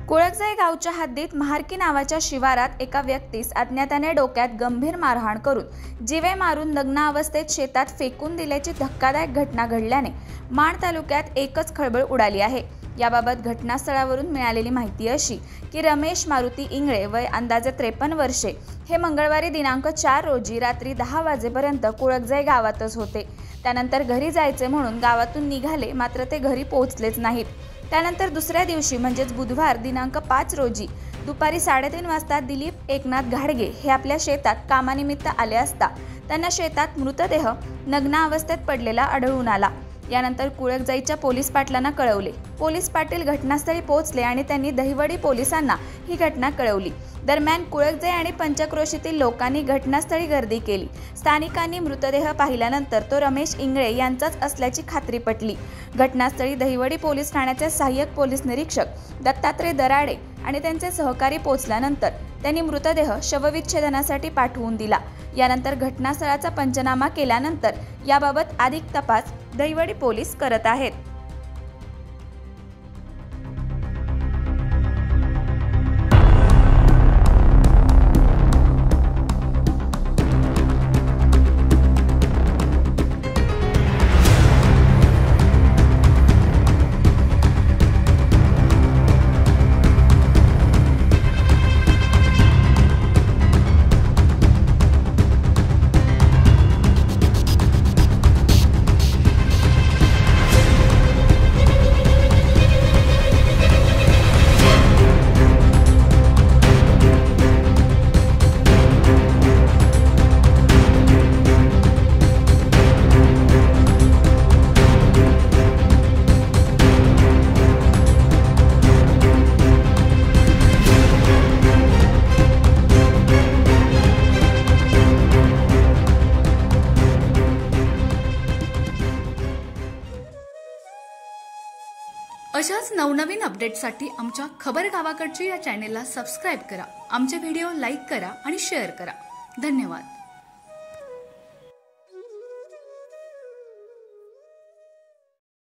कुळकजाई गावच्या हद्दीत महारकी नावाच्या शिवारात एका व्यक्तीस अज्ञाताने डोक्यात गंभीर मारहाण करून जीवे मारून नग्न अवस्थेत शेतात फेकून दिल्याची धक्कादायक घटना घडल्याने माण तालुक्यात एकच खळबळ उडाली आहे। याबाबत घटनास्थळावरून मिळालेली माहिती अशी की रमेश मारुती इंगळे वय अंदाजे 53 वर्षे हे मंगळवारी दिनांक 4 रोजी रात्री 10 वाजेपर्यंत कुळकजाई गावातच होते। त्यानंतर घरी जायचे म्हणून गावातून निघाले, मात्र ते घरी पोहोचलेच नाहीत। त्यानंतर दुसऱ्या दिवशी म्हणजेच बुधवार दिनांक 5 रोजी दुपारी 3:30 वाजता दिलीप एकनाथ घाडगे हे आपल्या शेतात कामानिमित्त आले असता त्यांना शेतात मृतदेह नग्न अवस्थेत पडलेला आढळून आला। यानंतर कुळकजाईच्या पोलीस पाटलांना कळवले। पोलीस पाटील घटनास्थळी पोहोचले आणि त्यांनी दहिवडी पोलिसांना ही घटना कळवली। दरम्यान कुळकजाई आणि पंचक्रोशीतील लोकांनी घटनास्थळी गर्दी केली। स्थानिकांनी मृतदेह पाहिल्यानंतर तो रमेश इंगळे यांचाच असल्याची खात्री पटली। घटनास्थळी दहिवडी पोलीस ठाण्याचे सहाय्यक पोलीस निरीक्षक दत्तात्रय दराडे आणि त्यांचे सहकारी पोहोचल्यानंतर त्यांनी मृतदेह शवविच्छेदनासाठी पाठवून दिला। यानंतर घटनास्थळाचा पंचनामा केल्यानंतर याबाबत अधिक तपास दहिवडी पोलीस करत आहेत। अशाच नवनवीन अपडेट्ससाठी आमच्या खबर गावाकडची या चॅनेलला सबस्क्राइब करा, आमचे व्हिडिओ लाईक करा आणि शेअर करा। धन्यवाद।